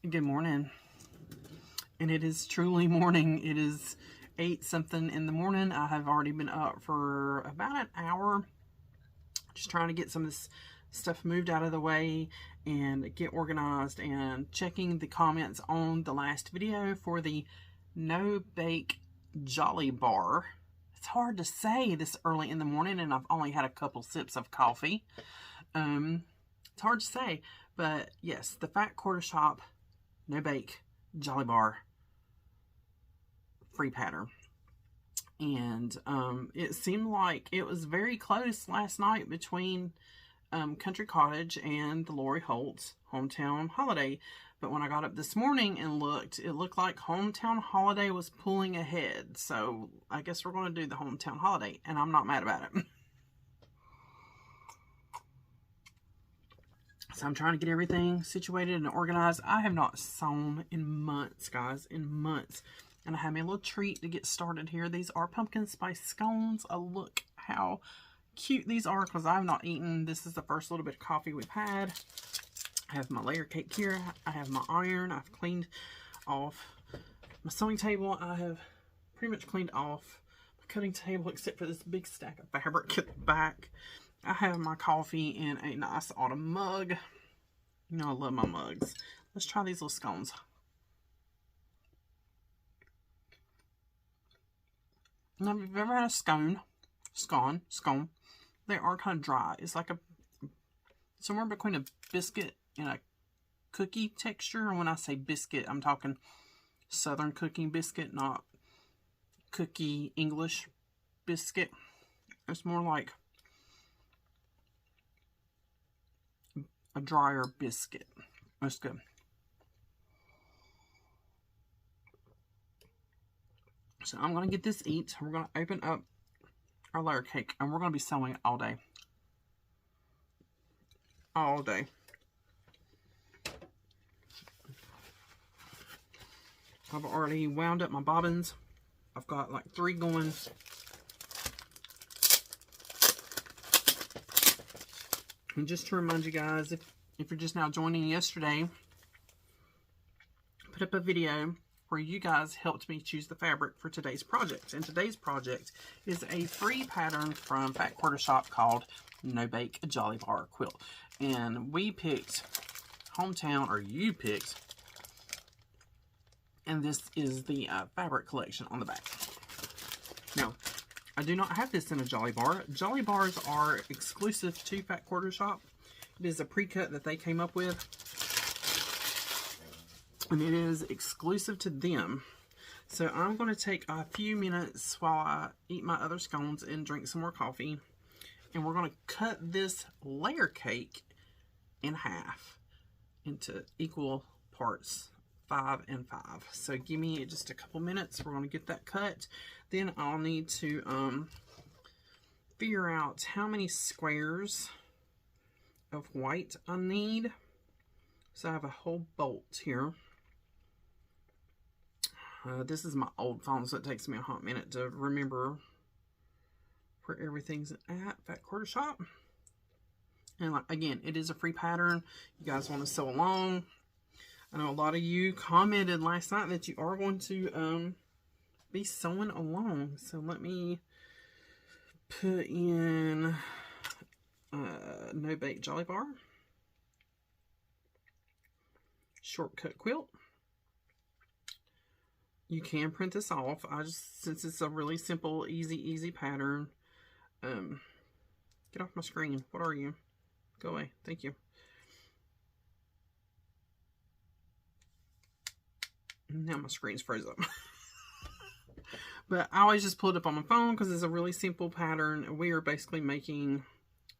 Good morning. And it is truly morning. It is 8 something in the morning. I have already been up for about an hour, just trying to get some of this stuff moved out of the way and get organized, and checking the comments on the last video for the no bake jolly bar. It's hard to say this early in the morning, and I've only had a couple sips of coffee. It's hard to say, but yes, the Fat Quarter Shop no bake jolly bar free pattern. And it seemed like it was very close last night between Country Cottage and the Lori Holt's Hometown Holiday. But when I got up this morning and looked, it looked like Hometown Holiday was pulling ahead. So I guess we're going to do the Hometown Holiday, and I'm not mad about it. So I'm trying to get everything situated and organized. I have not sewn in months, guys, in months. And I have my little treat to get started here. These are pumpkin spice scones. Look how cute these are, because I have not eaten. This is the first little bit of coffee we've had. I have my layer cake here. I have my iron. I've cleaned off my sewing table. I have pretty much cleaned off my cutting table, except for this big stack of fabric at the back. I have my coffee in a nice autumn mug. You know I love my mugs. Let's try these little scones. Now, if you've ever had a scone, they are kind of dry. It's like somewhere between a biscuit and a cookie texture. And when I say biscuit, I'm talking Southern cooking biscuit, not cookie English biscuit. It's more like a drier biscuit. That's good. So I'm going to get this eat. We're going to open up our layer cake, and we're going to be sewing all day. All day. I've already wound up my bobbins. I've got like 3 going. And just to remind you guys, if you're just now joining yesterday, I put up a video where you guys helped me choose the fabric for today's project. And today's project is a free pattern from Fat Quarter Shop called No Bake Jolly Bar Quilt. And we picked Hometown, or you picked, and this is the fabric collection on the back. Now, I do not have this in a jolly bar. Jolly bars are exclusive to Fat Quarter Shop. It is a pre-cut that they came up with, and it is exclusive to them. So I'm going to take a few minutes while I eat my other scones and drink some more coffee, and we're going to cut this layer cake in half into equal parts, 5 and 5. So give me just a couple minutes. We're going to get that cut. Then I'll need to figure out how many squares of white I need. So I have a whole bolt here. This is my old phone, so it takes me a hot minute to remember where everything's at Fat Quarter Shop. And like, again, it is a free pattern. You guys want to sew along. I know a lot of you commented last night that you are going to be sewing along. So let me put in No Bake Jolly Bar, Shortcut Quilt. You can print this off. Since it's a really simple, easy pattern. Get off my screen. What are you? Go away. Thank you. Now my screen's froze up. But I always just pull it up on my phone because it's a really simple pattern. We are basically making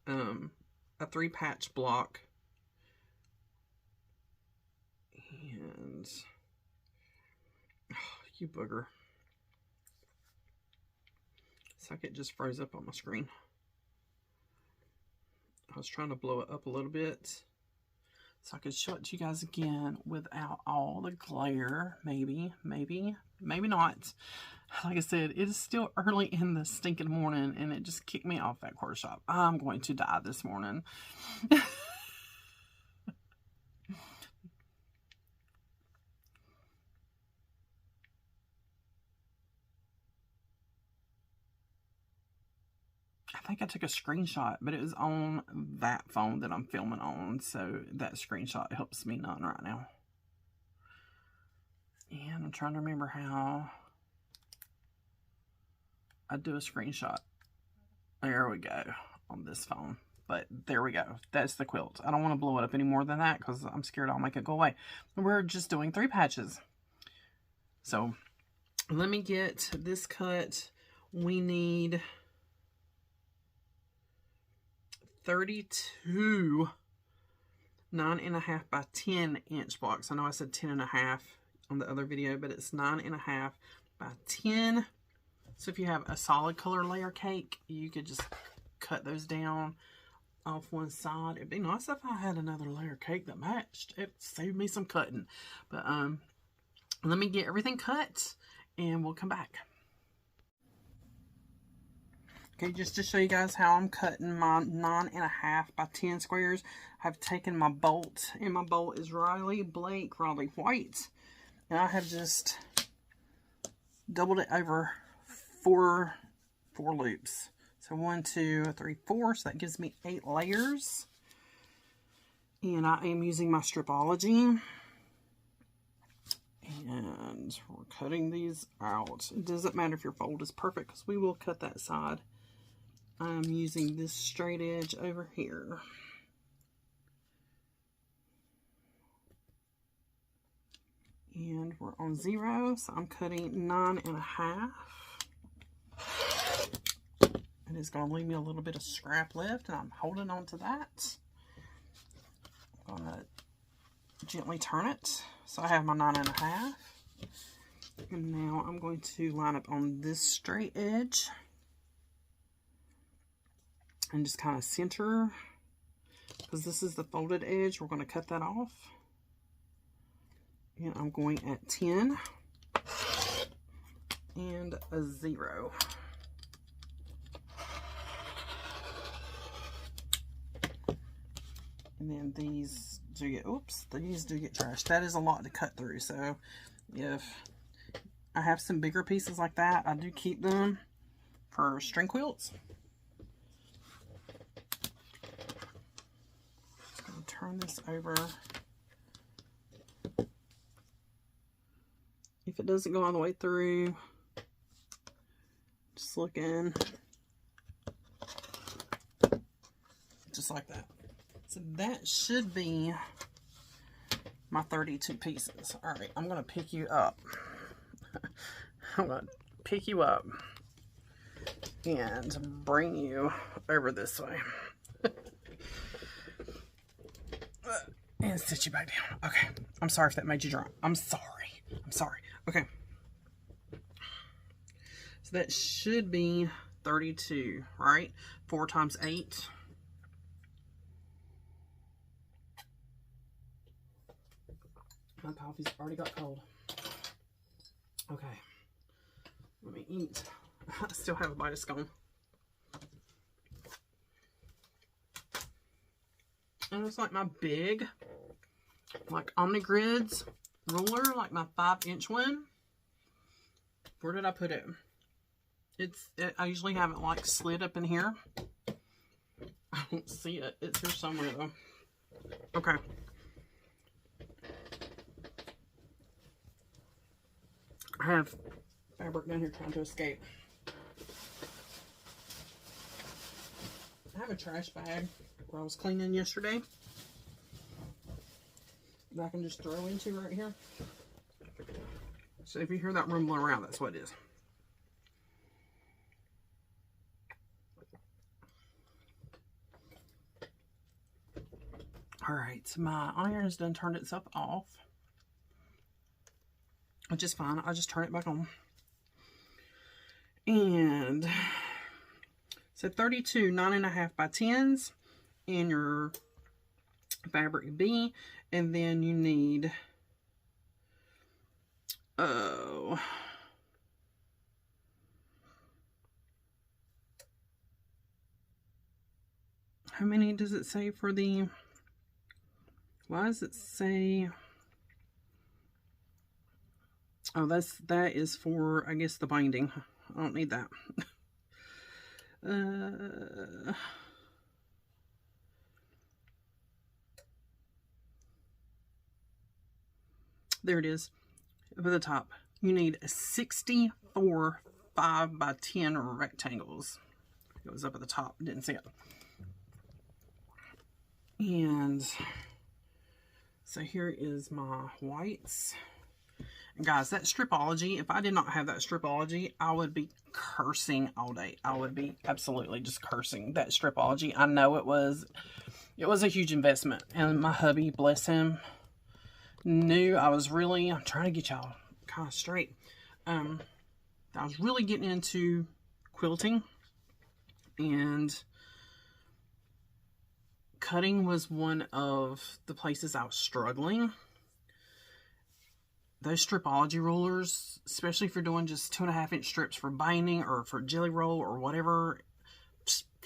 a 3-patch block. And you booger. It's like it just froze up on my screen. I was trying to blow it up a little bit so I could show it to you guys again without all the glare. Maybe not. Like I said, it is still early in the stinking morning, and it just kicked me off Fat Quarter Shop. I'm going to die this morning. think I took a screenshot, but it was on that phone that I'm filming on. So that screenshot helps me none right now. And I'm trying to remember how I do a screenshot. There we go on this phone. But there we go. That's the quilt. I don't want to blow it up any more than that because I'm scared I'll make it go away. We're just doing 3 patches. So let me get this cut. We need 32 9.5 by 10 inch blocks. I know I said 10.5 on the other video, but it's 9.5 by 10. So if you have a solid color layer cake, you could just cut those down off one side. It'd be nice if I had another layer cake that matched. It saved me some cutting. But let me get everything cut and we'll come back. Okay, just to show you guys how I'm cutting my 9.5 by 10 squares, I've taken my bolt, and my bolt is Riley White, and I have just doubled it over four loops. So 1, 2, 3, 4. So that gives me 8 layers. And I am using my Stripology. And we're cutting these out. It doesn't matter if your fold is perfect because we will cut that side. I'm using this straight edge over here. And we're on 0. So I'm cutting 9.5. And it's going to leave me a little bit of scrap left, and I'm holding on to that. I'm going to gently turn it. So I have my 9.5. And now I'm going to line up on this straight edge. And just kind of center. Because this is the folded edge, we're going to cut that off. And I'm going at 10. And a 0. And then these do get, these do get trashed. That is a lot to cut through. So if I have some bigger pieces like that, I do keep them for string quilts. Just going to turn this over. If it doesn't go all the way through, just look in. Just like that. So that should be my 32 pieces. All right, I'm going to pick you up. I'm going to pick you up and bring you over this way. And sit you back down. Okay, I'm sorry if that made you drunk. I'm sorry. I'm sorry. Okay. So that should be 32, right? 4 times 8. My coffee's already got cold. Okay. Let me eat. I still have a bite of scone. And it's like my big, like Omnigrids ruler, like my 5-inch one. Where did I put it? I usually have it like slid up in here. I don't see it. It's here somewhere though. Okay. I have fabric down here trying to escape. I have a trash bag where I was cleaning yesterday that I can just throw into right here. So if you hear that rumbling around, that's what it is. Alright, so my iron has done turned itself off, which is fine. I'll just turn it back on. And so 32 9.5 by 10s in your fabric B, and then you need how many does it say for the, why does it say, oh, that is for, I guess, the binding. I don't need that. There it is. Up at the top. You need 64 5 by 10 rectangles. It was up at the top. Didn't see it. And so here is my whites. And guys, that stripology, if I did not have that stripology, I would be cursing all day. I would be absolutely just cursing that stripology. I know it was a huge investment. And my hubby, bless him, knew I was really, I'm trying to get y'all kind of straight. I was really getting into quilting, and cutting was one of the places I was struggling. Those stripology rulers, especially if you're doing just 2.5 inch strips for binding or for jelly roll or whatever, so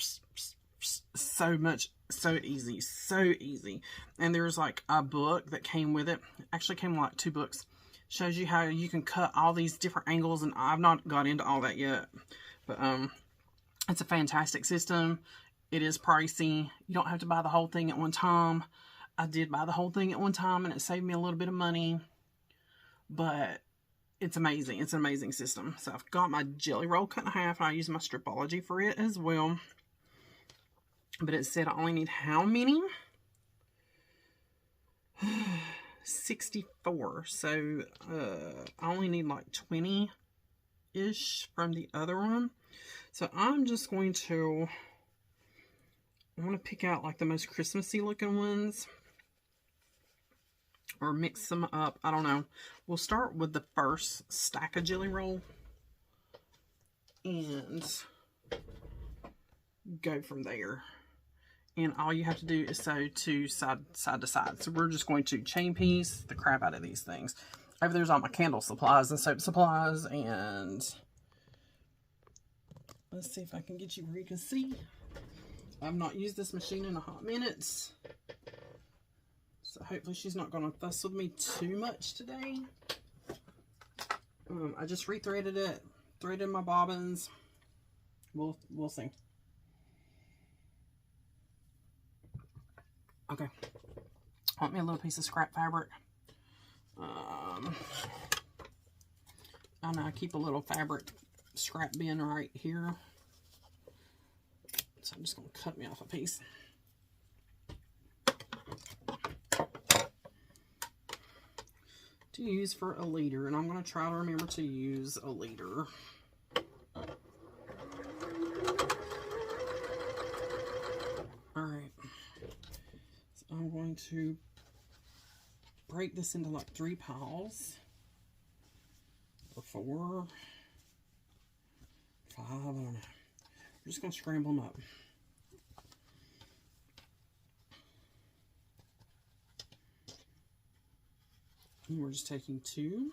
easy. And there's like a book that came with it. Actually came with like 2 books. Shows you how you can cut all these different angles, and I've not got into all that yet. But it's a fantastic system. It is pricey. You don't have to buy the whole thing at one time. I did buy the whole thing at one time, and it saved me a little bit of money. But it's amazing. It's an amazing system. So I've got my jelly roll cut in half, and I use my stripology for it as well. But it said I only need how many? 64. So I only need like 20-ish from the other one. So I'm just going to, I want to pick out like the most Christmassy looking ones, or mix them up. I don't know. We'll start with the first stack of jelly roll and go from there. And all you have to do is sew to side to side. So we're just going to chain piece the crap out of these things. Over there's all my candle supplies and soap supplies, and let's see if I can get you where you can see. I've not used this machine in a hot minute, so hopefully she's not going to fuss with me too much today. I just rethreaded it, threaded my bobbins. We'll see. Okay, want me a little piece of scrap fabric. I know I keep a little fabric scrap bin right here, so I'm just going to cut me off a piece. To use for a leader, and I'm going to try to remember to use a leader. Alright, so I'm going to break this into like 3 piles, or 4, 5, I don't know. I'm just going to scramble them up. And we're just taking 2,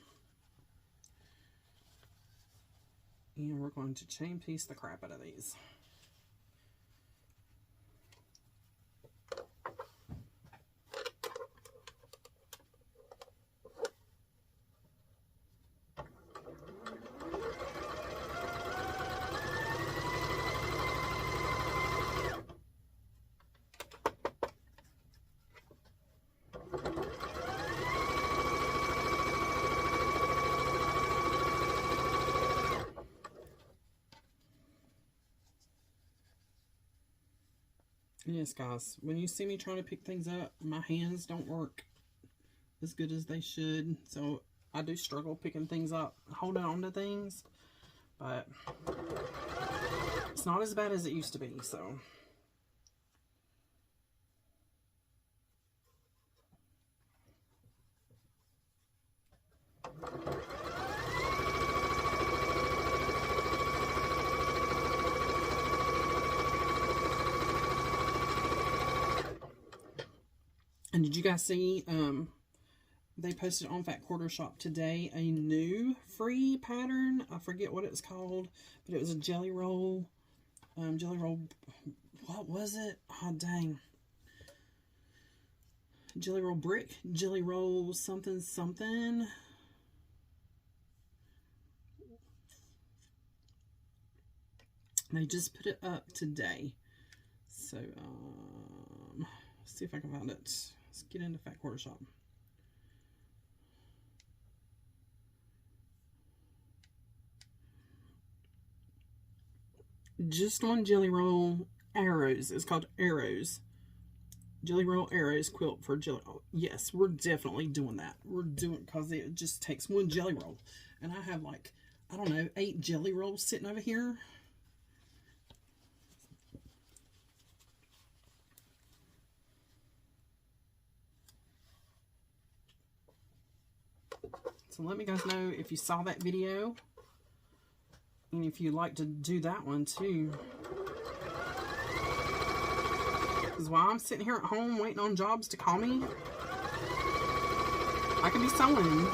and we're going to chain piece the crap out of these. Yes, guys, when you see me trying to pick things up, my hands don't work as good as they should, so I do struggle picking things up, holding on to things, but it's not as bad as it used to be, so. And did you guys see, they posted on Fat Quarter Shop today a new free pattern? I forget what it's called, but it was a jelly roll, what was it? Oh, dang. Jelly roll brick, jelly roll something something. They just put it up today. So, let's see if I can find it. Let's get into Fat Quarter Shop. Just on Jelly Roll Arrows. It's called Arrows. Jelly Roll Arrows quilt for Jelly Roll. Yes, we're definitely doing that. We're doing, because it just takes one Jelly Roll. And I have like, I don't know, 8 Jelly Rolls sitting over here. So let me guys know if you saw that video. And if you'd like to do that one too. Because while I'm sitting here at home waiting on jobs to call me, I could be sewing.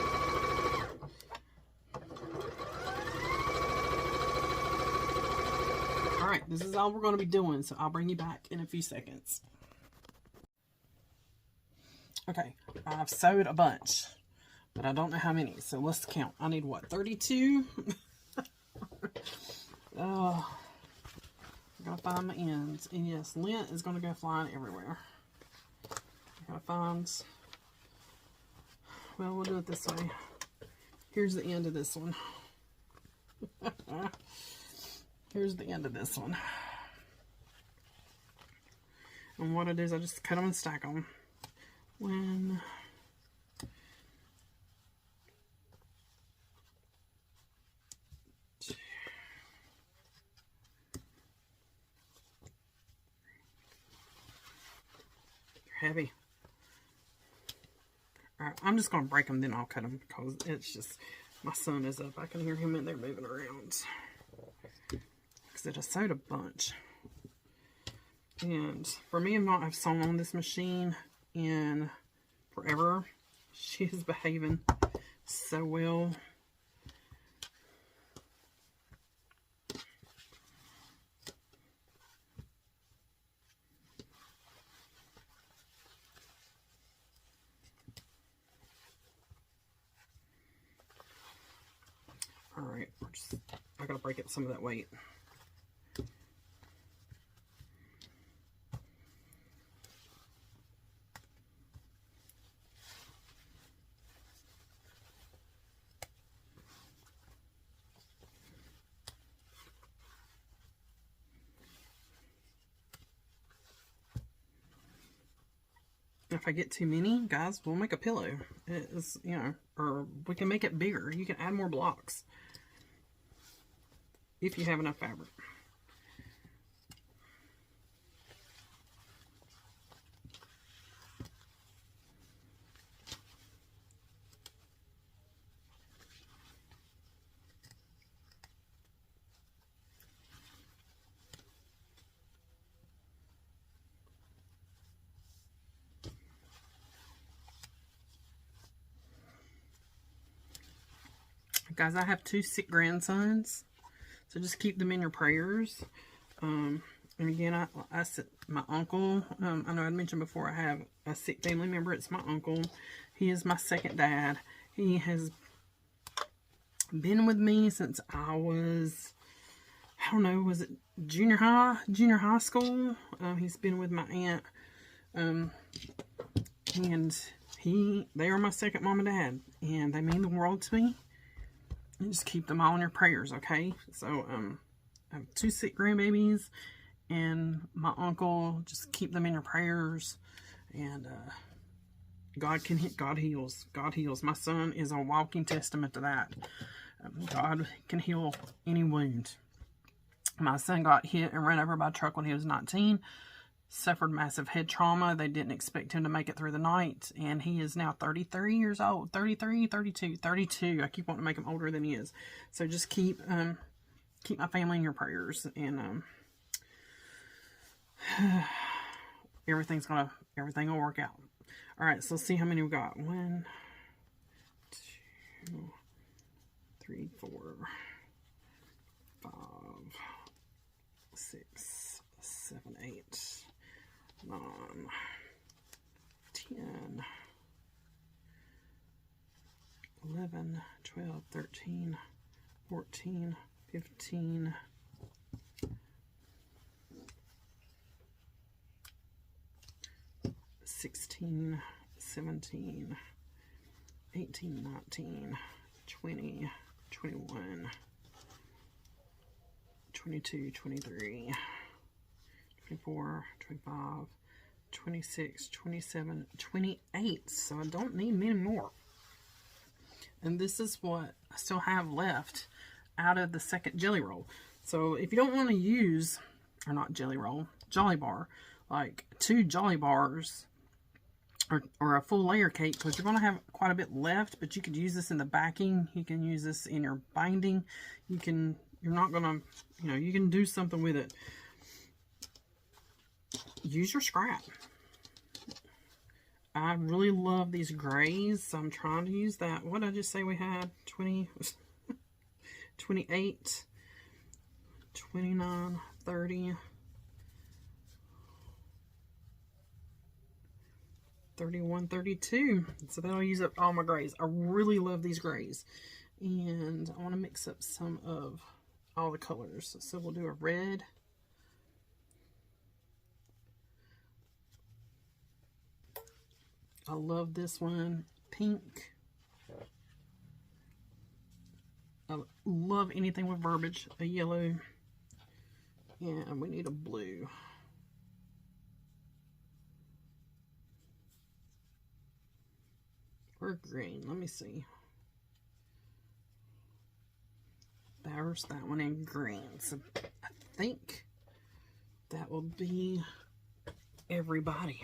Alright, this is all we're going to be doing, so I'll bring you back in a few seconds. Okay, I've sewed a bunch, but I don't know how many, so let's count. I need what, 32? Oh, I gotta find my ends. And yes, lint is gonna go flying everywhere. I gotta find, well, we'll do it this way. Here's the end of this one. Here's the end of this one. And what it is, I just cut them and stack them. When heavy. Alright, I'm just going to break them, then I'll cut them, because it's just, my son is up. I can hear him in there moving around. Because it has sewed a bunch. And for me, I've not sewn on this machine in forever. She is behaving so well. Alright, I gotta break up some of that weight. If I get too many, guys, we'll make a pillow. It's, you know, or we can make it bigger. You can add more blocks if you have enough fabric. Guys, I have 2 sick grandsons, so just keep them in your prayers. And again, I said my uncle, I know I'd mentioned before, I have a sick family member. It's my uncle. He is my second dad. He has been with me since I was, I don't know, was it junior high school? He's been with my aunt. And they are my second mom and dad, and they mean the world to me. And just keep them all in your prayers, okay? So, I have 2 sick grandbabies, and my uncle. Just keep them in your prayers, and God heals. God heals. My son is a walking testament to that. God can heal any wound. My son got hit and run over by a truck when he was 19. Suffered massive head trauma. They didn't expect him to make it through the night, and he is now 33 years old. 32. I keep wanting to make him older than he is. So just keep my family in your prayers, and everything will work out. All right, so let's see how many we got. 1, 2, 3, 4, 5, 6, 7, 8, 9, 10, 11, 12, 13, 14, 15, 16, 17, 18, 19, 20, 21, 22, 23, 24, 25, 26, 27, 28. So I don't need many more. And this is what I still have left out of the second jelly roll. So if you don't want to use, or not jelly roll, Jolly Bar, like 2 Jolly Bars or a full layer cake, because you're going to have quite a bit left, but you could use this in the backing. You can use this in your binding. You're not going to, you know, you can do something with it. Use your scrap. I really love these grays, so I'm trying to use that. What did I just say we had? 20, 28, 29, 30, 31, 32. So that'll use up all my grays. I really love these grays. And I want to mix up some of all the colors. So we'll do a red. I love this one. Pink. I love anything with verbiage. A yellow. And we need a blue. Or green. Let me see. There's that one in green. So I think that will be everybody.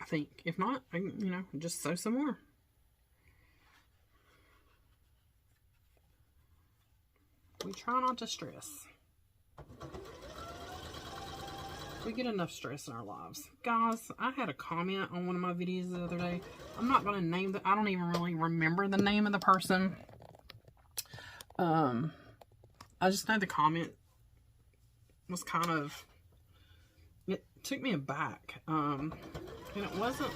I think. If not, I can, you know, just sew some more. We try not to stress. We get enough stress in our lives. Guys, I had a comment on one of my videos the other day. I'm not going to name I don't even really remember the name of the person. I just know the comment was kind of, it took me aback. And it wasn't,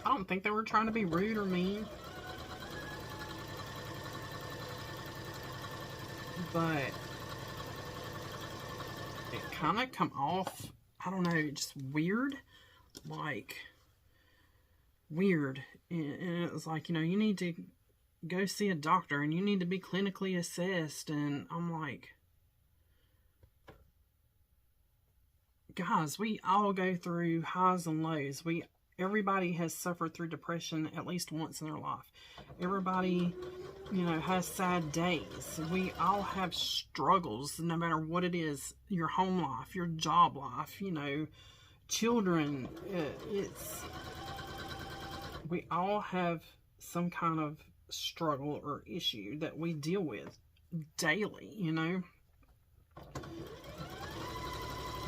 I don't think they were trying to be rude or mean. But it kind of come off, I don't know, just weird. Like, weird. And it was like, you know, you need to go see a doctor and you need to be clinically assessed. And I'm like, guys, we all go through highs and lows. Everybody has suffered through depression at least once in their life. Everybody, you know, has sad days. We all have struggles, no matter what it is. Your home life, your job life, you know, children. We all have some kind of struggle or issue that we deal with daily, you know.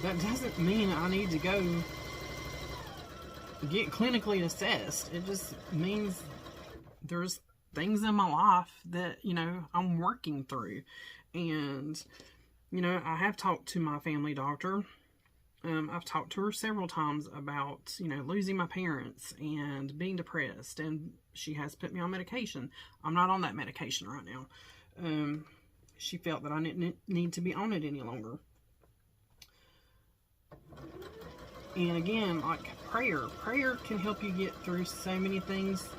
That doesn't mean I need to go get clinically assessed. It just means there's things in my life that, you know, I'm working through. And, you know, I have talked to my family doctor. I've talked to her several times about, you know, losing my parents and being depressed. And she has put me on medication. I'm not on that medication right now. She felt that I didn't need to be on it any longer. And again, like prayer can help you get through so many things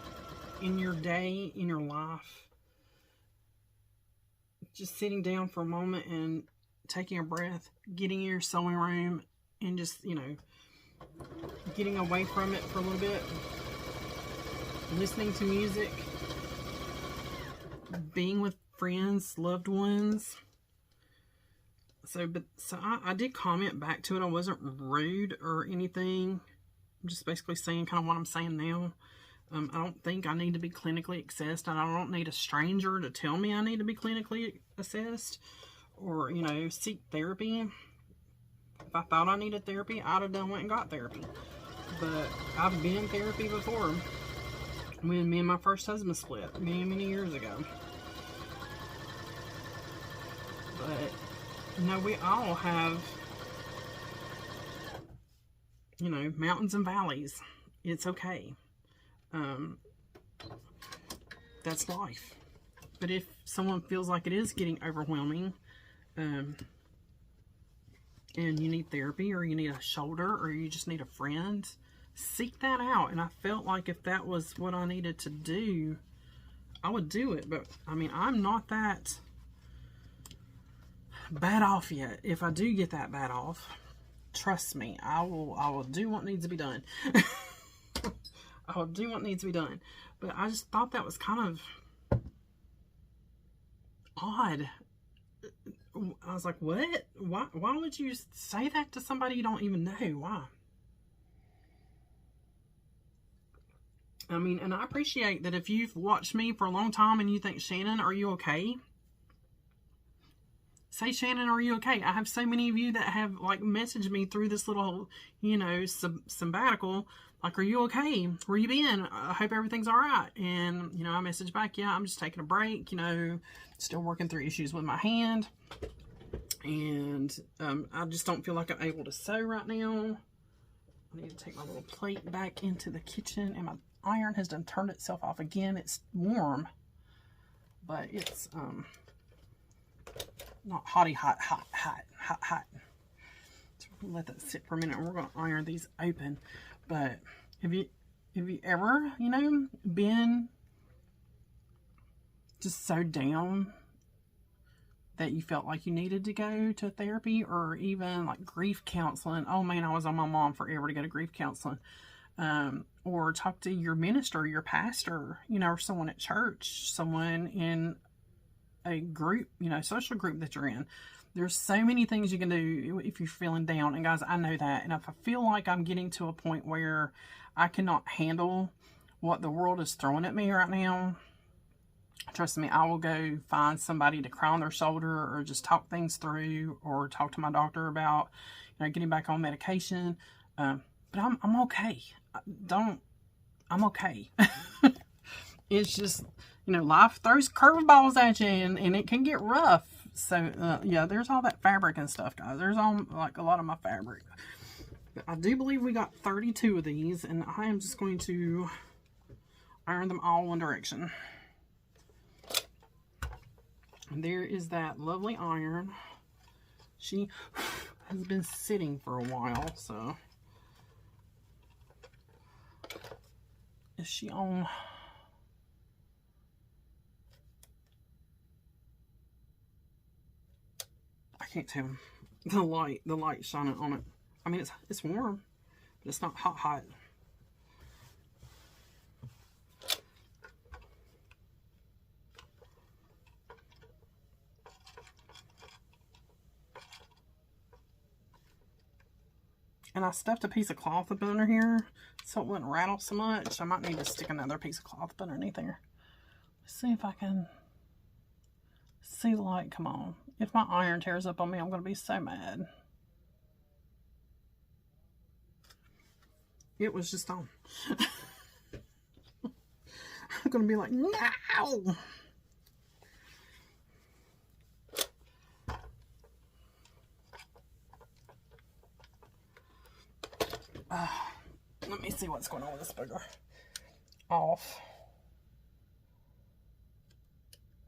in your day, in your life. Just sitting down for a moment and taking a breath, getting in your sewing room and just, you know, getting away from it for a little bit, listening to music, being with friends, loved ones. So I did comment back to it. I wasn't rude or anything. I'm just basically saying kind of what I'm saying now. I don't think I need to be clinically assessed, and I don't need a stranger to tell me I need to be clinically assessed or, you know, seek therapy. If I thought I needed therapy, I'd have done went and got therapy. But I've been in therapy before when me and my first husband split many years ago. But you know, we all have, you know, mountains and valleys. It's okay. That's life. But if someone feels like it is getting overwhelming, and you need therapy, or you need a shoulder, or you just need a friend, seek that out. And I felt like if that was what I needed to do, I would do it. But I mean, I'm not that bad off yet. If I do get that bad off, trust me, I will do what needs to be done. I will do what needs to be done. But I just thought that was kind of odd. I was like, what? Why would you say that to somebody you don't even know? Why? I mean, and I appreciate that if you've watched me for a long time and you think, Shannon, are you okay? Say, Shannon, are you okay? I have so many of you that have, like, messaged me through this little, you know, sabbatical. Like, are you okay? Where you been? I hope everything's all right. And, you know, I message back, yeah, I'm just taking a break, you know, still working through issues with my hand. And I just don't feel like I'm able to sew right now. I need to take my little plate back into the kitchen. And my iron has done turned itself off again. It's warm, but it's not hot. So let that sit for a minute, and we're going to iron these open. But have you ever, you know, been just so down that you felt like you needed to go to therapy, or even like grief counseling? Oh man, I was on my mom forever to go to grief counseling. Or talk to your minister, your pastor, you know, or someone at church, someone in a group, you know, social group that you're in. There's so many things you can do if you're feeling down. And guys, I know that. And if I feel like I'm getting to a point where I cannot handle what the world is throwing at me right now, trust me, I will go find somebody to cry on their shoulder, or just talk things through, or talk to my doctor about, you know, getting back on medication. But I'm okay. I'm okay. It's just, you know, life throws curveballs at you, and it can get rough. So, yeah, there's all that fabric and stuff, guys. There's all, like, a lot of my fabric. But I do believe we got 32 of these, and I am just going to iron them all one direction. And there is that lovely iron. She has been sitting for a while, so. Is she on? I can't tell. The light shining on it. I mean, it's warm, but it's not hot. And I stuffed a piece of cloth up under here so it wouldn't rattle so much. I might need to stick another piece of cloth up underneath there. Let's see if I can see the light. Come on. If my iron tears up on me, I'm going to be so mad. It was just on. I'm going to be like, no! Let me see what's going on with this booger. Off.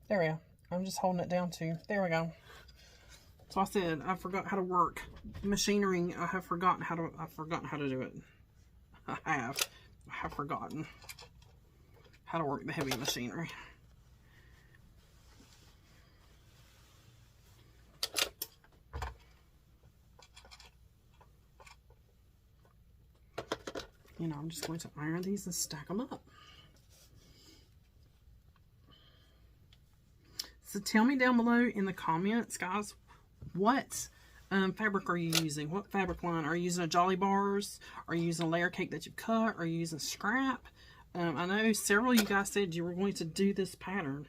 There we go. I'm just holding it down too. There we go. So I said I forgot how to work machinery. I have forgotten how to. I've forgotten how to do it. I have forgotten how to work the heavy machinery. You know, I'm just going to iron these and stack them up. So tell me down below in the comments, guys, what fabric are you using? What fabric line? Are you using a Jolly Bars? Are you using a layer cake that you cut? Are you using scrap? I know several of you guys said you were going to do this pattern.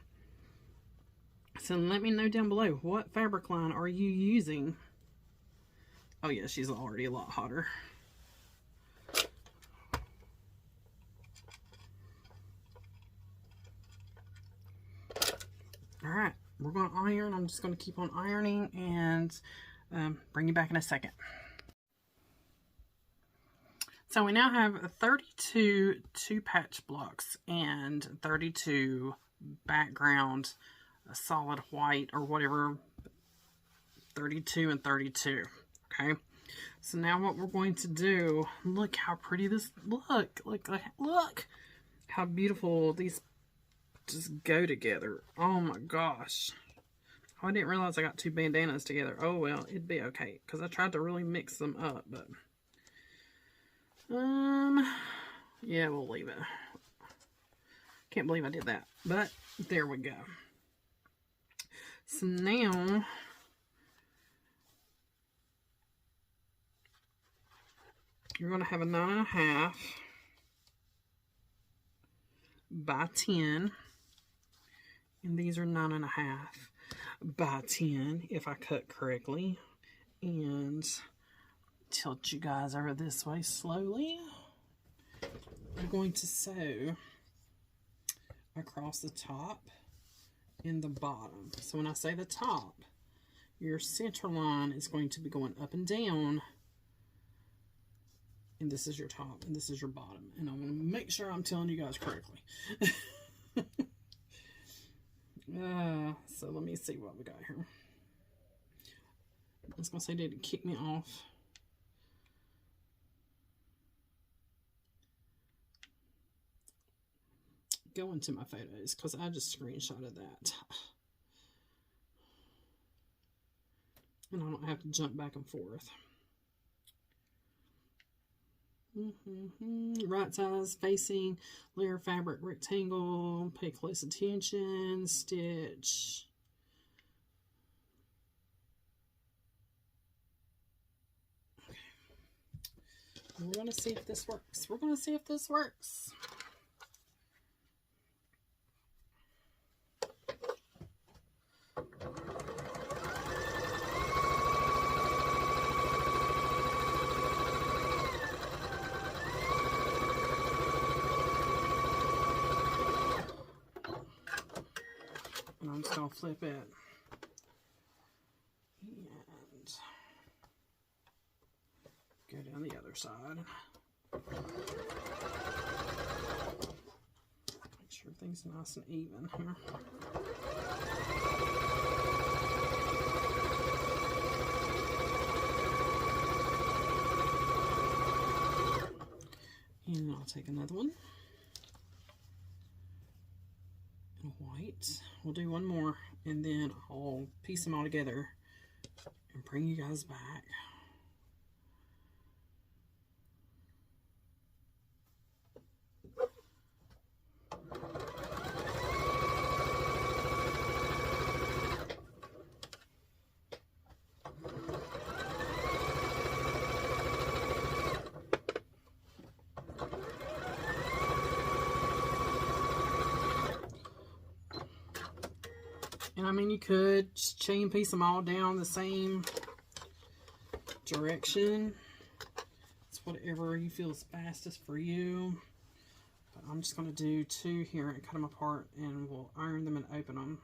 So let me know down below, what fabric line are you using? Oh yeah, she's already a lot hotter. All right, we're going to iron. I'm just going to keep on ironing and bring you back in a second. So we now have 32 two-patch blocks and 32 background a solid white or whatever, 32 and 32. Okay, so now what we're going to do, look how pretty this look how beautiful these just go together. Oh my gosh. Oh, I didn't realize I got two bandanas together. Oh well, it'd be okay because I tried to really mix them up, but yeah, we'll leave it. Can't believe I did that, but there we go. So now you're going to have a 9.5 by 10, and these are 9.5 by 10 if I cut correctly. And tilt you guys over this way slowly. I'm going to sew across the top and the bottom. So when I say the top, your center line is going to be going up and down, and this is your top and this is your bottom, and I want to make sure I'm telling you guys correctly. So let me see what we got here. I was gonna say, did it kick me off? Go into my photos because I just screenshotted that. And I don't have to jump back and forth. Right size, facing, layer fabric, rectangle, pay close attention, stitch. Okay. We're going to see if this works. We're going to see if this works. And I'm just going to flip it. And go down the other side. Make sure everything's nice and even here. And I'll take another one. And white. We'll do one more, and then I'll piece them all together and bring you guys back. And I mean, you could just chain piece them all down the same direction. It's whatever you feel is fastest for you. But I'm just going to do two here and cut them apart, and we'll iron them and open them.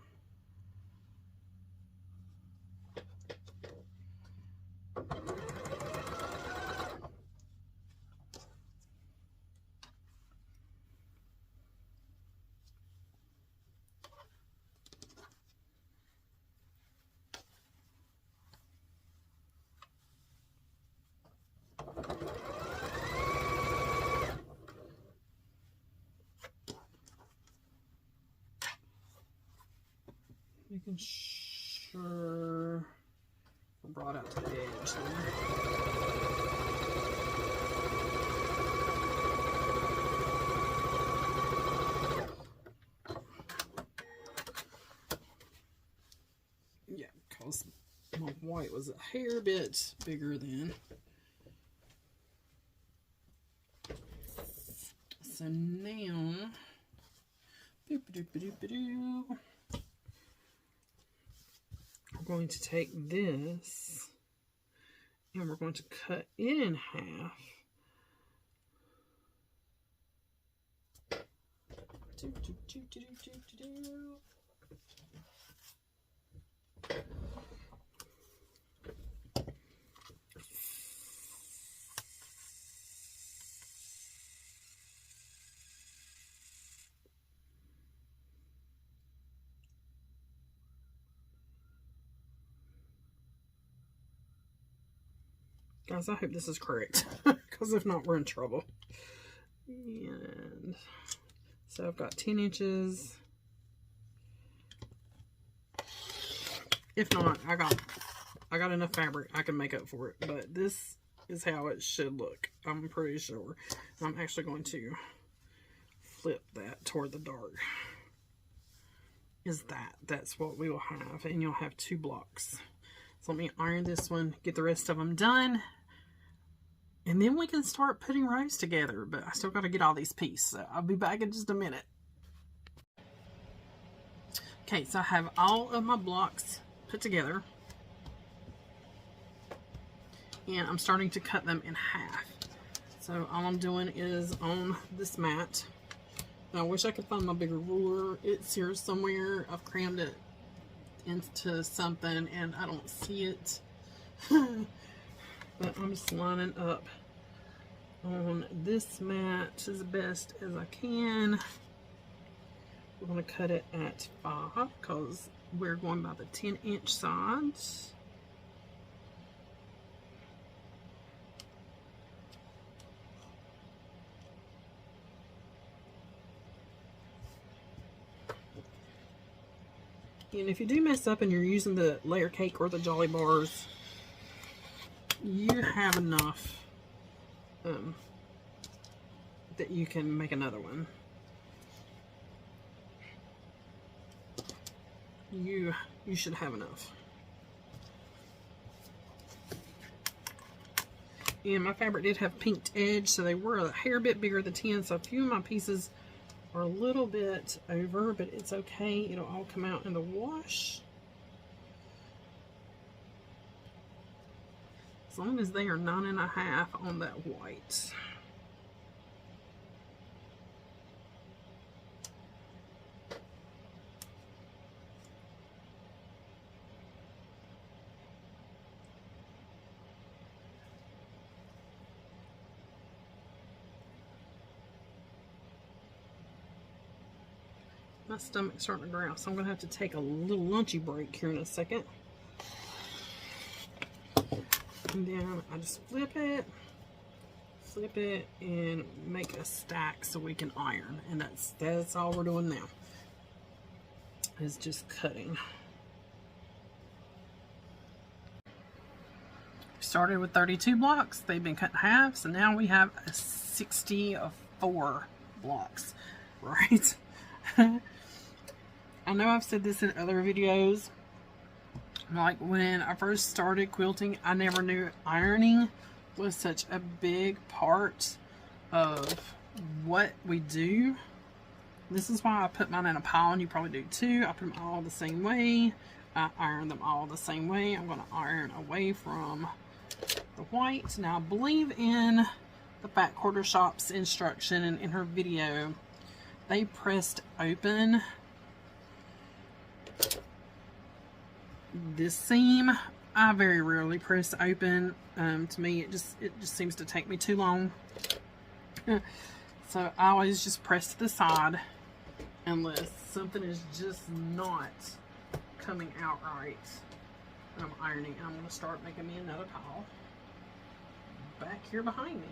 Making sure we're brought out to the edge there. Yeah, because my white was a hair bit bigger than. So now, boop-a-doop-a-doop-a-doo. We're going to take this and we're going to cut it in half. Guys, I hope this is correct, because if not, we're in trouble. And so I've got 10 inches. If not, I got enough fabric. I can make up for it. But this is how it should look. I'm pretty sure. I'm actually going to flip that toward the dark. That's what we will have. And you'll have 2 blocks. So let me iron this one, get the rest of them done. And then we can start putting rows together. But I still got to get all these pieces. So I'll be back in just a minute. Okay, so I have all of my blocks put together, and I'm starting to cut them in half. So all I'm doing is on this mat, and I wish I could find my bigger ruler. It's here somewhere. I've crammed it into something and I don't see it. But I'm just lining up on this mat as best as I can. We're going to cut it at 5 because we're going by the 10-inch sides. And if you do mess up and you're using the layer cake or the Jolly Bars, you have enough that you can make another one. You should have enough. And my fabric did have pinked edge, so they were a hair bit bigger than 10, so a few of my pieces are a little bit over, but it's okay. It'll all come out in the wash. As long as they are 9.5 on that white. My stomach's starting to growl, so I'm going to have to take a little lunchy break here in a second. And then I just flip it, and make a stack so we can iron. And that's all we're doing now, is just cutting. Started with 32 blocks. They've been cut in half, so now we have 64 blocks, right? I know I've said this in other videos. Like when I first started quilting, I never knew ironing was such a big part of what we do. This is why I put mine in a pile, and you probably do too. I put them all the same way. I iron them all the same way. I'm going to iron away from the white. Now I believe in the Fat Quarter Shop's instruction and in her video, they pressed open this seam. I very rarely press open. To me, it just seems to take me too long. So I always just press to the side unless something is just not coming out right. I'm ironing. I'm going to start making me another pile back here behind me.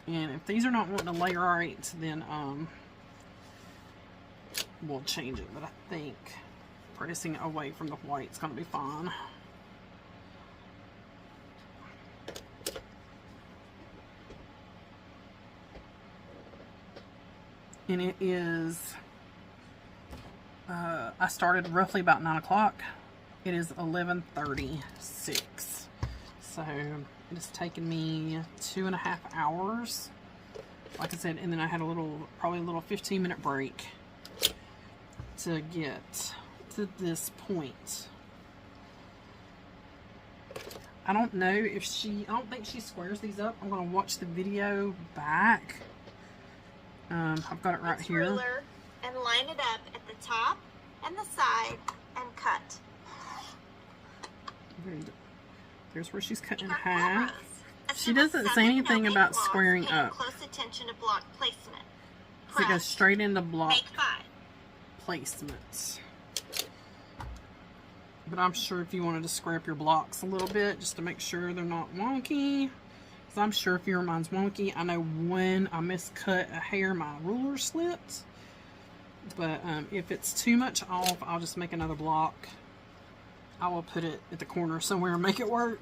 And if these are not wanting to layer right, then we'll change it. But I think pressing away from the white is going to be fine. And it is, I started roughly about 9 o'clock. It is 11:36. So it's taken me 2.5 hours, like I said, and then I had probably a little 15-minute break to get to this point. I don't know if I don't think she squares these up. I'm going to watch the video back. I've got it right here. Ruler and line it up at the top and the side and cut. There's where she's cut in half. She doesn't say anything about squaring up. Close attention to block placement. So it goes straight into block placement. But I'm sure if you wanted to scrape your blocks a little bit just to make sure they're not wonky, because I'm sure if your mine's wonky, I know when I miscut a hair, my ruler slipped. But if it's too much off, I'll just make another block. I will put it at the corner somewhere and make it work.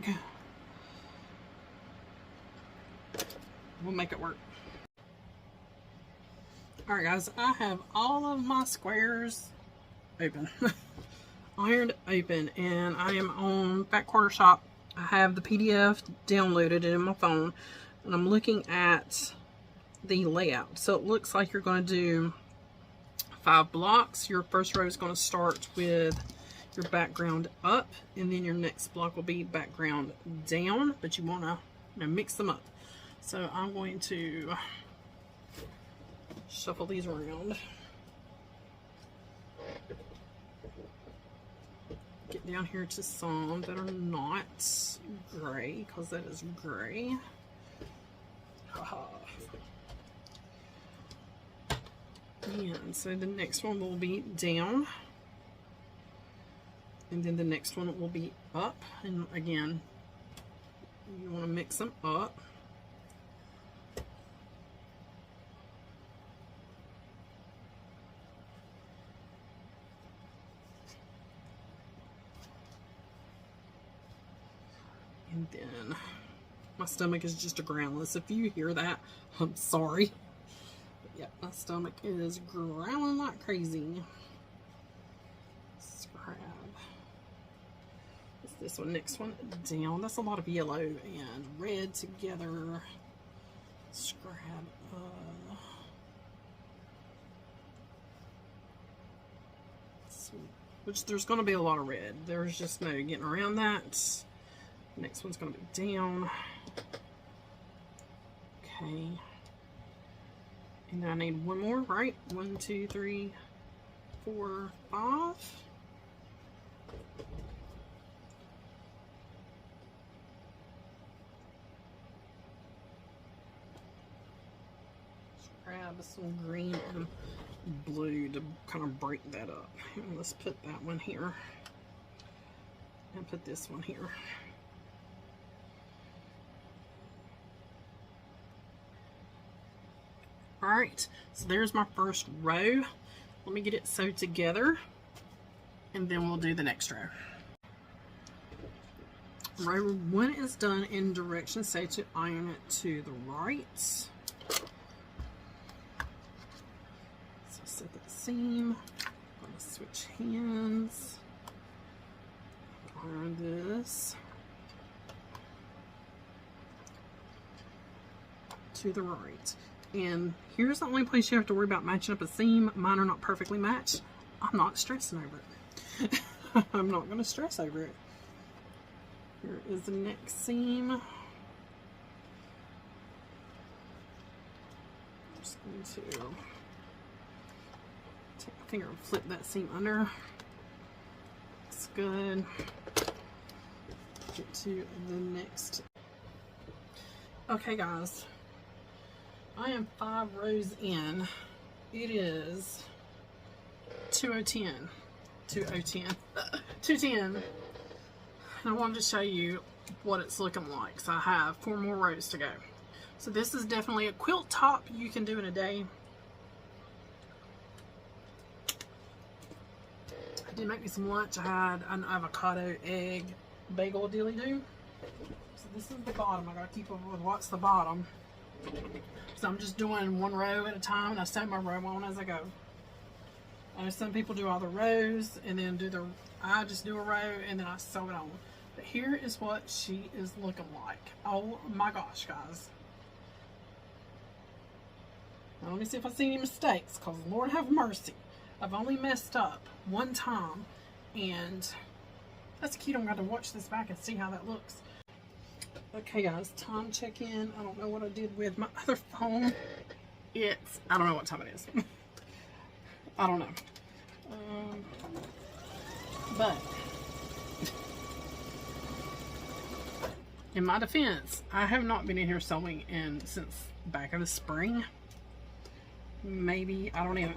We'll make it work. Alright guys, I have all of my squares open. Ironed open, and I am on Back Quarter Shop. I have the PDF downloaded in my phone, and I'm looking at the layout. So it looks like you're going to do 5 blocks. Your first row is going to start with your background up, and then your next block will be background down, but you want to mix them up. So I'm going to shuffle these around. Get down here to some that are not gray, because that is gray. And so the next one will be down, and then the next one will be up, and again you want to mix them up. And then my stomach is just a groundless. If you hear that, I'm sorry. But yeah, my stomach is growling like crazy. Scrap. What's this one? Next one down. That's a lot of yellow and red together. Scrap. Which there's going to be a lot of red. There's just no getting around that. Next one's going to be down. Okay. And I need one more, right? 1, 2, 3, 4, 5. Let's grab some green and blue to kind of break that up. And let's put that one here. And put this one here. Alright, so there's my first row. Let me get it sewed together, and then we'll do the next row. Row 1 is done in direction, say to iron it to the right. So set that seam. I'm going to switch hands. Iron this to the right. And here's the only place you have to worry about matching up a seam. Mine are not perfectly matched. I'm not stressing over it. I'm not going to stress over it. Here is the next seam. I'm just going to take my finger and flip that seam under. Looks good. Get to the next. Okay guys. I am 5 rows in. It is 2:10. 2:10. And I wanted to show you what it's looking like. So I have 4 more rows to go. So this is definitely a quilt top you can do in a day. I did make me some lunch. I had an avocado egg bagel dilly do. So this is the bottom. I gotta keep up with what's the bottom. So I'm just doing 1 row at a time, and I sew my row on as I go. I know some people do all the rows and then I just do a row and then I sew it on. But here is what she is looking like. Oh my gosh, guys. Now let me see if I see any mistakes, because Lord have mercy. I've only messed up 1 time, and that's cute. I'm going to watch this back and see how that looks. Okay guys, time check in. I don't know what I did with my other phone. I don't know what time it is. I don't know. But in my defense, I have not been in here sewing since back in the spring. maybe, I don't even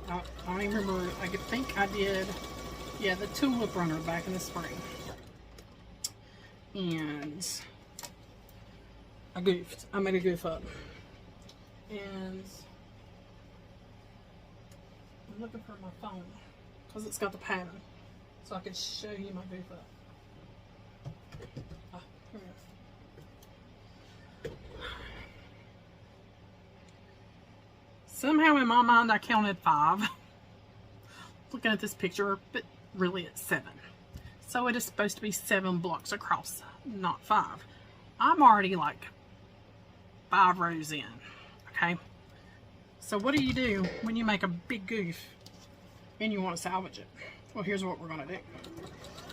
remember. I could think I did, yeah, the tulip runner back in the spring. And I goofed. I made a goof up. And I'm looking for my phone because it's got the pattern, so I can show you my goof up. Ah, here we go. Somehow in my mind I counted 5. Looking at this picture, but really it's 7. So it is supposed to be 7 blocks across, not 5. I'm already like 5 rows in. Okay, so what do you do when you make a big goof and you want to salvage it? Well, here's what we're going to do.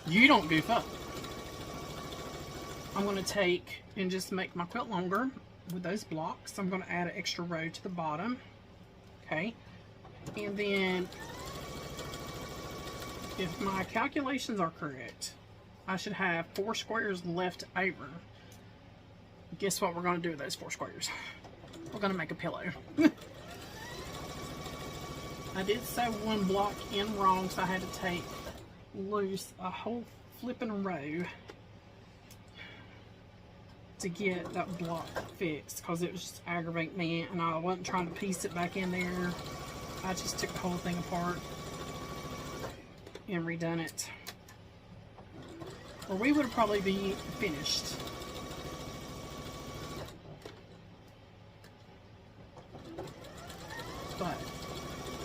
You don't goof up. I'm going to take and just make my quilt longer with those blocks. I'm going to add an extra row to the bottom. Okay, and then if my calculations are correct, I should have 4 squares left over. Guess what we're going to do with those 4 squares? We're going to make a pillow. I did sew one block in wrong, so I had to take loose a whole flipping row to get that block fixed, because it was just aggravating me, and I wasn't trying to piece it back in there. I just took the whole thing apart and redone it, or we would have probably be finished. But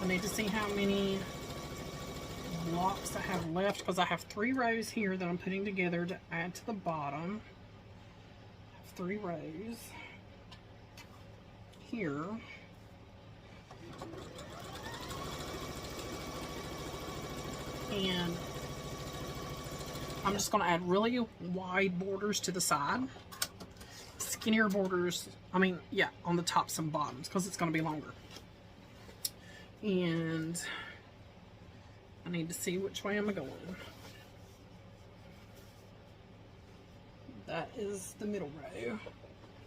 I need to see how many blocks I have left, because I have 3 rows here that I'm putting together to add to the bottom. I have 3 rows here. And I'm just going to add really wide borders to the side. Skinnier borders, I mean, yeah, on the tops and bottoms, because it's going to be longer. And I need to see which way I'm going. That is the middle row.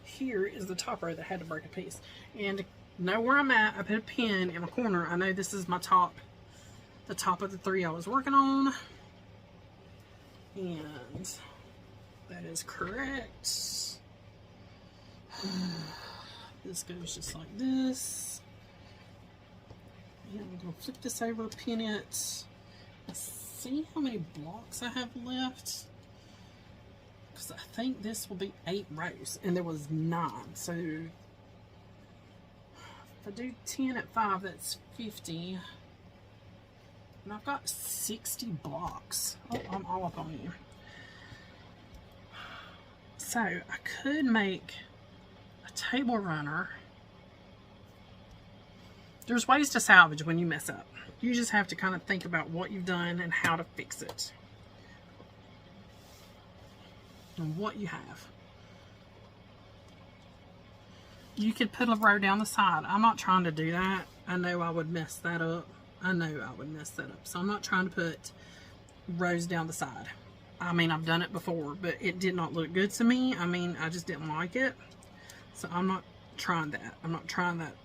Here is the top row that had to break a piece. And to know where I'm at, I put a pin in a corner. I know this is my top, the top of the 3 I was working on. And that is correct. This goes just like this. And I'm going to flip this over, pin it. Let's see how many blocks I have left. Because I think this will be 8 rows. And there was 9. So if I do 10 at 5, that's 50. And I've got 60 blocks. Oh, I'm all up on you. So I could make a table runner. There's ways to salvage when you mess up. You just have to kind of think about what you've done and how to fix it. And what you have. You could put a row down the side. I'm not trying to do that. I know I would mess that up. So I'm not trying to put rows down the side. I mean, I've done it before, but it did not look good to me. I mean, I just didn't like it. So I'm not trying that. I'm not trying that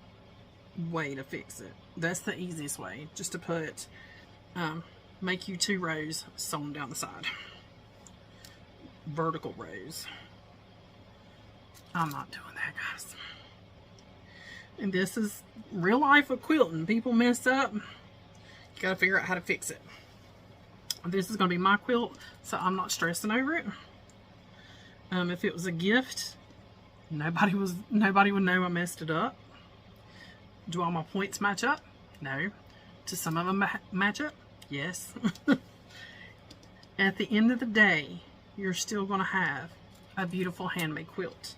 way to fix it. That's the easiest way, just to put make you 2 rows sewn down the side, vertical rows. I'm not doing that, guys. And this is real life of quilting. People mess up, you gotta figure out how to fix it. This is gonna be my quilt, so I'm not stressing over it. If it was a gift, nobody would know I messed it up. Do all my points match up? No. Do some of them match up? Yes. At the end of the day, you're still going to have a beautiful handmade quilt.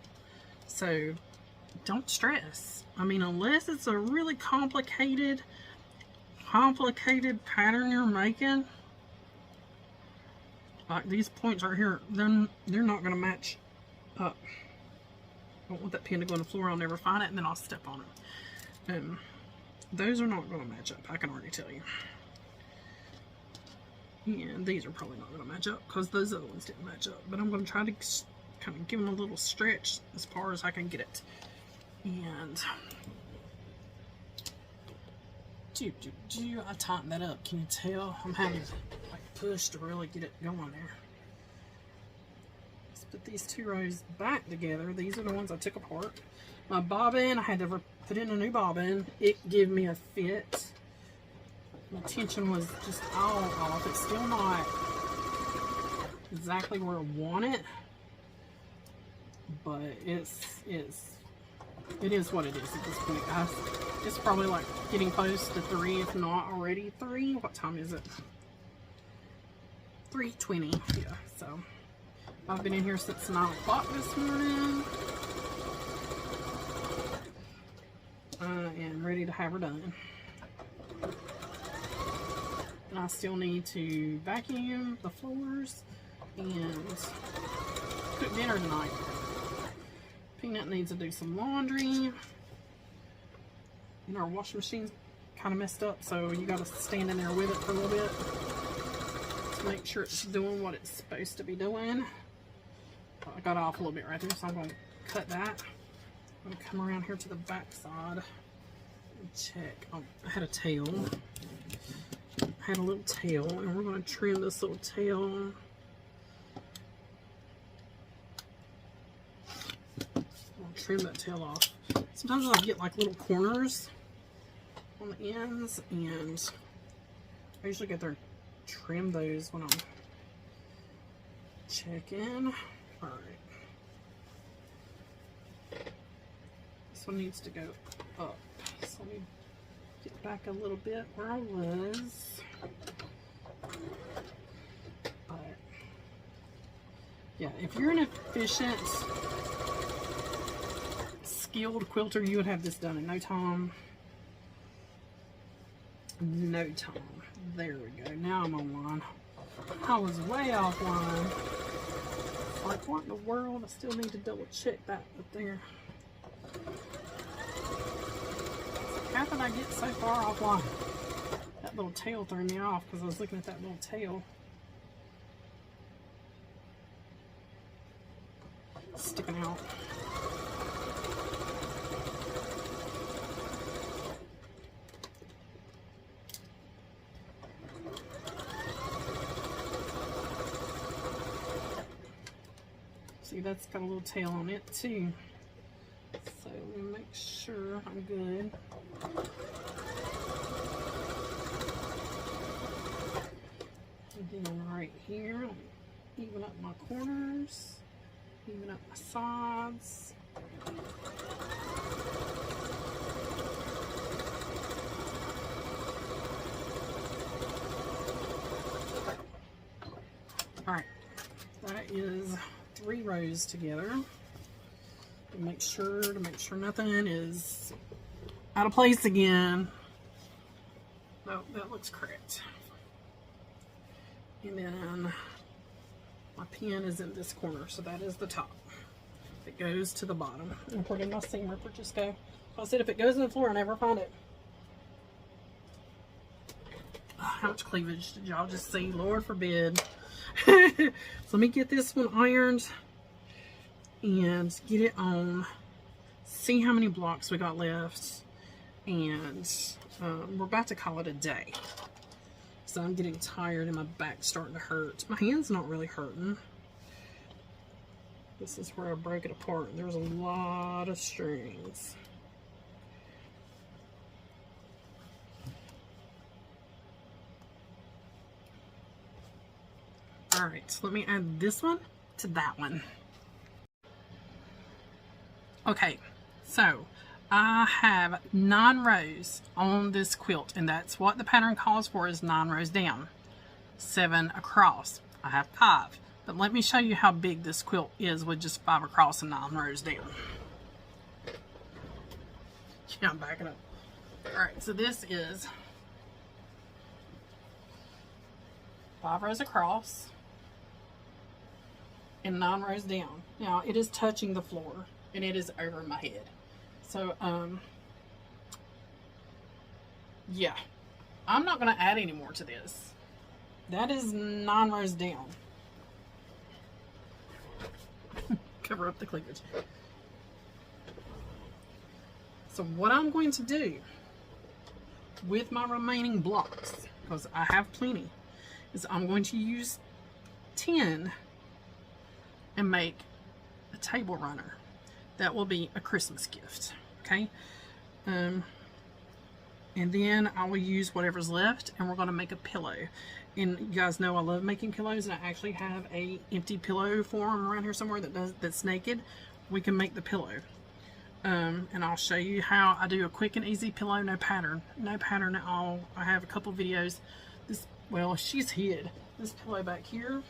So don't stress. I mean, unless it's a really complicated pattern you're making, like these points right here, they're not going to match up. I don't want that pin to go on the floor. I'll never find it, and then I'll step on it. Those are not going to match up, I can already tell you. And these are probably not going to match up because those other ones didn't match up. But I'm going to try to kind of give them a little stretch as far as I can get it. And I tightened that up. Can you tell? I'm having to like push to really get it going there. Let's put these 2 rows back together. These are the ones I took apart. My bobbin, I had to put in a new bobbin. It gave me a fit. My tension was just all off. It's still not exactly where I want it, but it is what it is at this point, guys. It's probably like getting close to 3, if not already 3. What time is it? 3:20. Yeah, so I've been in here since 9 o'clock this morning. And ready to have her done. And I still need to vacuum the floors and cook dinner tonight. Peanut needs to do some laundry. You know, our washing machine's kind of messed up, so you got to stand in there with it for a little bit to make sure it's doing what it's supposed to be doing. I got off a little bit right there, so I'm going to cut that. I'm going to come around here to the back side and check. Oh, I had a tail. I had a little tail, and we're going to trim this little tail. Trim that tail off. Sometimes I get like little corners on the ends, and I usually get there and trim those when I'm checking. Alright. This one needs to go up. So let me get back a little bit where I was. But yeah, if you're an efficient, skilled quilter, you would have this done in no time. No time. There we go. Now I'm online. I was way offline. Like, what in the world? I still need to double check that up there. How did I get so far offline? That little tail threw me off because I was looking at that little tail. Sticking out. See, that's got a little tail on it too. So let me make sure I'm good. And then right here, let me even up my corners, even up my sides. Alright, that is 3 rows together. To make sure nothing is out of place again. No, that looks correct. And then my pin is in this corner, so that is the top. It goes to the bottom. And where did my seam ripper just go? I said if it goes in the floor, I never find it. How much cleavage did y'all just see? Lord forbid. So let me get this one ironed and get it on. See how many blocks we got left. And we're about to call it a day. So I'm getting tired and my back's starting to hurt. My hand's not really hurting. This is where I broke it apart. There's a lot of strings. Alright, so let me add this one to that one. Okay, so I have 9 rows on this quilt, and that's what the pattern calls for, is 9 rows down, 7 across. I have 5, but let me show you how big this quilt is with just 5 across and 9 rows down. Yeah, I'm backing up. Alright, so this is 5 rows across and 9 rows down. Now, it is touching the floor, and it is over my head. So, yeah, I'm not going to add any more to this. That is 9 rows down. Cover up the cleavage. So what I'm going to do, with my remaining blocks, because I have plenty, is I'm going to use 10 and make a table runner. That will be a Christmas gift, okay? And then I will use whatever's left, and we're going to make a pillow. And you guys know I love making pillows, and I actually have a empty pillow form around here somewhere that's naked. We can make the pillow. And I'll show you how I do a quick and easy pillow, no pattern at all. I have a couple videos. Well, she's hid this pillow back here.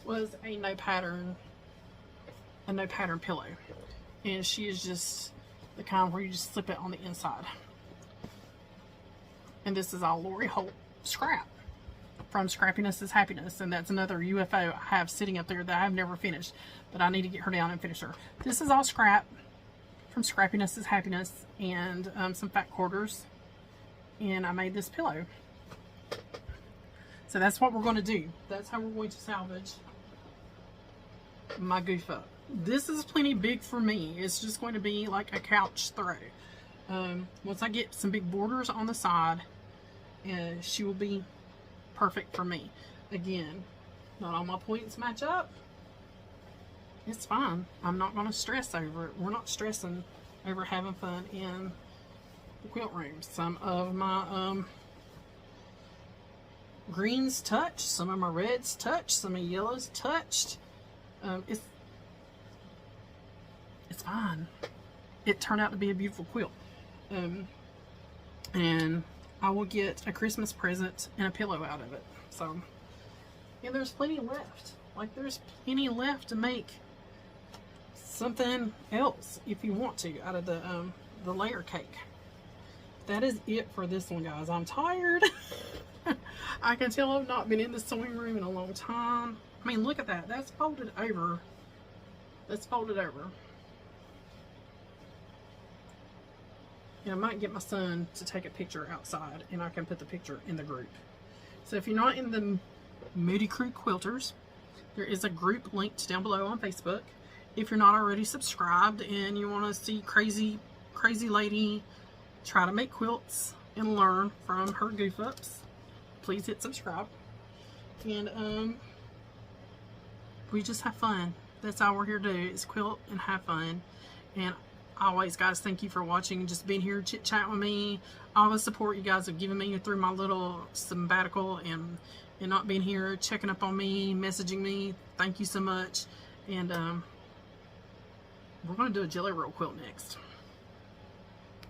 Was a no pattern pillow, and she is just the kind where you just slip it on the inside. And this is all Lori Holt scrap from Scrappiness is Happiness, and that's another UFO I have sitting up there that I have never finished, but I need to get her down and finish her. This is all scrap from Scrappiness is Happiness, and some fat quarters, and I made this pillow. So that's what we're going to do. That's how we're going to salvage my goof up. This is plenty big for me. It's just going to be like a couch throw. Once I get some big borders on the side, she will be perfect for me. Again, not all my points match up. It's fine. I'm not going to stress over it. We're not stressing over having fun in the quilt room. Some of my greens touched, some of my reds touched, some of my yellows touched. It's fine. It turned out to be a beautiful quilt. And I will get a Christmas present and a pillow out of it. So, yeah, there's plenty left. Like, there's plenty left to make something else if you want to out of the layer cake. That is it for this one, guys. I'm tired. I can tell I've not been in the sewing room in a long time. I mean, look at that. That's folded over. That's folded over. And I might get my son to take a picture outside, and I can put the picture in the group. So if you're not in the Moody Crew Quilters, there is a group linked down below on Facebook. If you're not already subscribed and you want to see crazy lady try to make quilts and learn from her goof ups, please hit subscribe. And we just have fun. That's all we're here to do, is quilt and have fun. And always, guys, thank you for watching and just being here chit chat with me. All the support you guys have given me through my little sabbatical and not being here, checking up on me, messaging me. Thank you so much. And we're going to do a jelly roll quilt next.